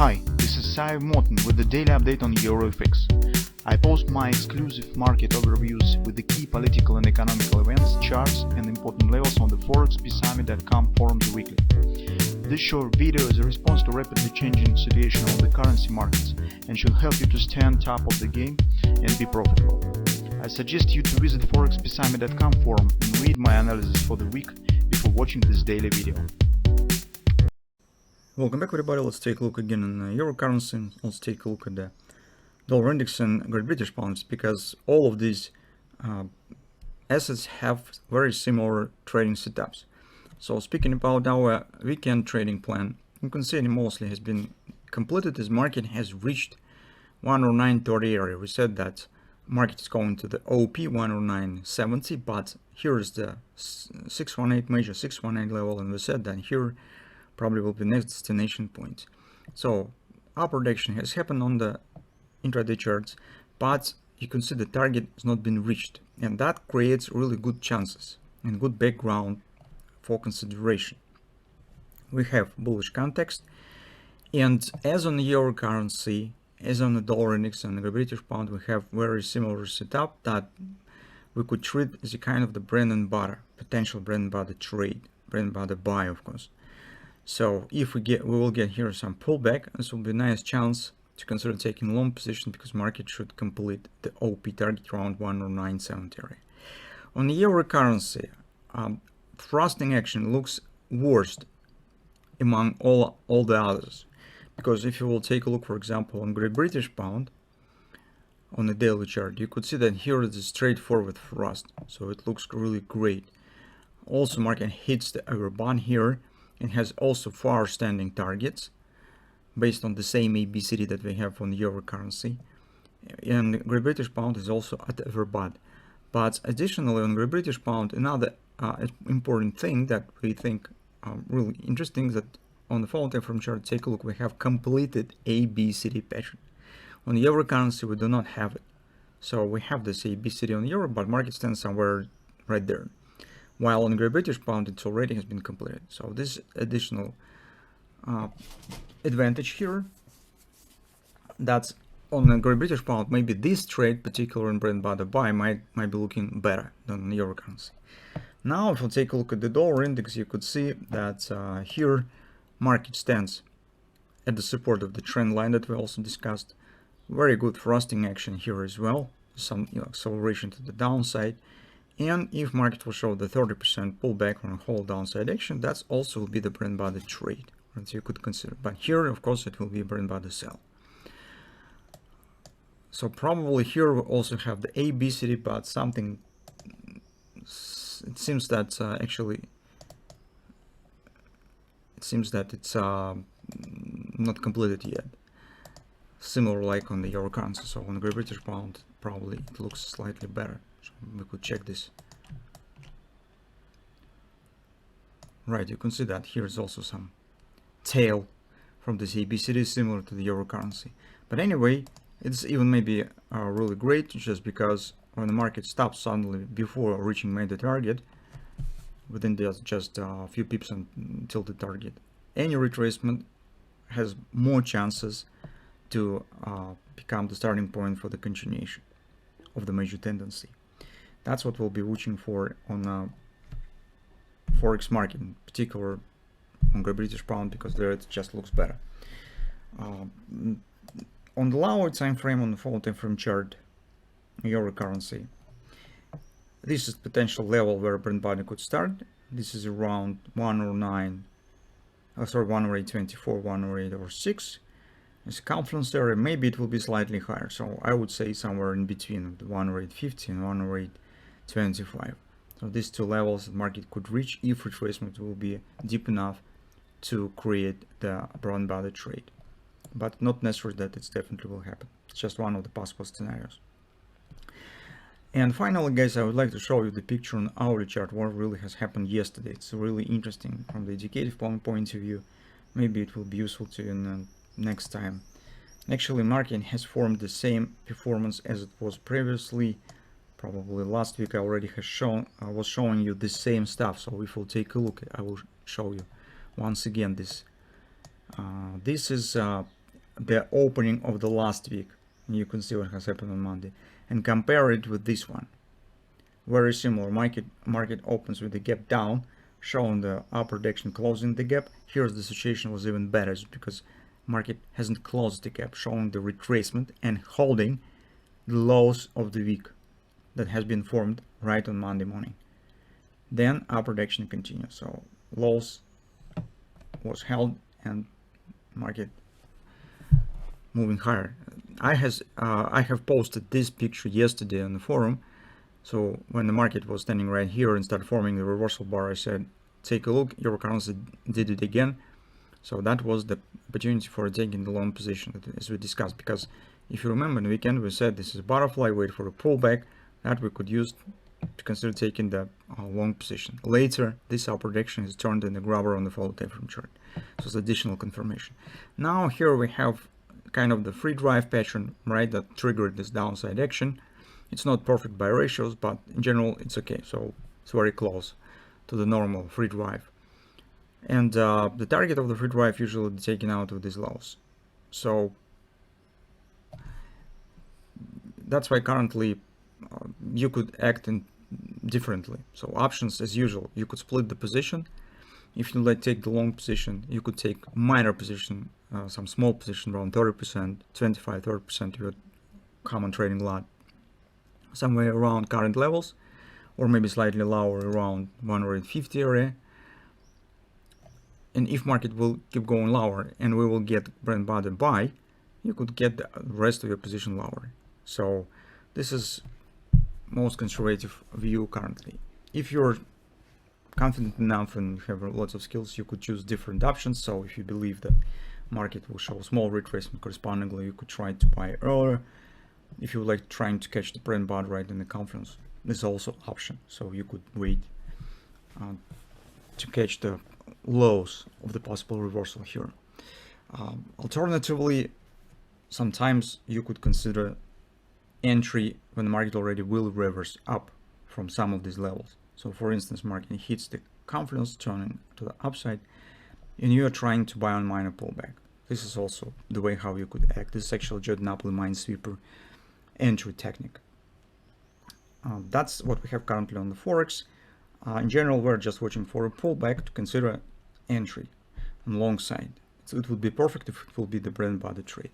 Hi, this is Sive Morten with the daily update on EuroFX. I post my exclusive market overviews with the key political and economical events, charts and important levels on the ForexPeaceArmy.com forums weekly. This short video is a response to rapidly changing situation on the currency markets and should help you to stay on top of the game and be profitable. I suggest you to visit ForexPeaceArmy.com forum and read my analysis for the week before watching this daily video. Welcome back everybody. Let's take a look again on euro currency. Let's take a look at the dollar index and Great British pounds, because all of these assets have very similar trading setups. So speaking about our weekend trading plan, you can see it mostly has been completed as market has reached 109.30 area. We said that market is going to the OP 109.70, but here is the 618 major 618 level, and we said that here probably will be next destination point. So our prediction has happened on the intraday charts, but you can see the target has not been reached, and that creates really good chances and good background for consideration. We have bullish context, and as on the euro currency, as on the dollar index and the British pound, we have very similar setup that we could treat as a kind of the bread and butter, potential bread and butter trade, bread and butter buy, of course. So if we will get here some pullback, this will be a nice chance to consider taking long position, because market should complete the OP target around 109.70 area. On the euro currency, thrusting action looks worst among all the others, because if you will take a look, for example, on Great British pound on the daily chart, you could see that here is a straightforward thrust, so it looks really great. Also market hits the overbought here. It has also far standing targets based on the same ABCD that we have on the euro currency, and Great British pound is also at overbought. But additionally, on Great British pound, another important thing that we think really interesting, that on the following time frame chart, take a look, we have completed ABCD pattern. On the euro currency, we do not have it, so we have this ABCD on the euro, but market stands somewhere right there, while on Great British pound it already has been completed. So this additional advantage here, that's on the Great British pound, maybe this trade, particular in bread and butter buy, might be looking better than on the euro currency. Now if we take a look at the dollar index, you could see that here market stands at the support of the trend line that we also discussed. Very good thrusting action here as well, some acceleration to the downside. And if market will show the 30% pullback on a whole downside action, that's also will be the bread and butter trade that you could consider. But here, of course, it will be bread and butter sell. So probably here we also have the ABCD, but something, it seems that it's not completed yet. Similar like on the euro currency. So on the Great British pound, probably it looks slightly better. So we could check this. Right, you can see that here is also some tail from this ABCD similar to the euro currency. But anyway, it's even maybe really great, just because when the market stops suddenly before reaching the target, within just a few pips until the target, any retracement has more chances to become the starting point for the continuation of the major tendency. That's what we'll be watching for on Forex market, in particular on Great British pound, because there it just looks better. On the lower time frame, on the following time frame chart, euro currency, this is potential level where bread and butter could start. This is around 109, 108.24, 108.06. It's a confluence area. Maybe it will be slightly higher, so I would say somewhere in between the 108.50 and 108.25. So these two levels the market could reach if retracement will be deep enough to create the bread and butter trade, but not necessarily that it definitely will happen. It's just one of the possible scenarios. And finally, guys, I would like to show you the picture on hourly chart, what really has happened yesterday. It's really interesting from the indicative point of view. Maybe it will be useful to you in the next time. Actually, market has formed the same performance as it was previously. Probably last week I already was showing you the same stuff. So if we'll take a look, I will show you once again this. This is the opening of the last week, and you can see what has happened on Monday, and compare it with this one. Very similar. Market opens with the gap down, showing the upper direction closing the gap. Here's the situation was even better because market hasn't closed the gap, showing the retracement and holding the lows of the week that has been formed right on Monday morning. Then upper direction continues. So lows was held and market moving higher. I have posted this picture yesterday on the forum. So when the market was standing right here and started forming the reversal bar, I said, take a look, euro currency did it again. So that was the opportunity for taking the long position, as we discussed, because if you remember in the weekend, we said this is a butterfly, wait for a pullback that we could use to consider taking the long position. Later, this upper direction is turned in the grabber on the follow time frame chart. So it's additional confirmation. Now here we have kind of the free drive pattern, right, that triggered this downside action. It's not perfect by ratios, but in general, it's okay. So it's very close to the normal free drive. And the target of the free drive usually is taken out with these lows. So that's why currently you could act differently. So options, as usual, you could split the position. If you take the long position, you could take minor position, some small position around 30%, 25-30% of your common trading lot, somewhere around current levels, or maybe slightly lower around 150 area. And if market will keep going lower and we will get bread butter buy, you could get the rest of your position lower. So this is most conservative view currently. If you're confident enough and have lots of skills, you could choose different options. So if you believe that market will show small retracement correspondingly, you could try to buy earlier. If you like trying to catch the bread butter right in the conference, this is also option. So you could wait to catch the lows of the possible reversal here. Alternatively, sometimes you could consider entry when the market already will reverse up from some of these levels. So for instance, market hits the confluence turning to the upside and you are trying to buy on minor pullback. This is also the way how you could act. This is actually Jordan Napoli Minesweeper entry technique. That's what we have currently on the Forex. In general, we're just watching for a pullback to consider entry on long side. So it would be perfect if it will be the bread and butter trade.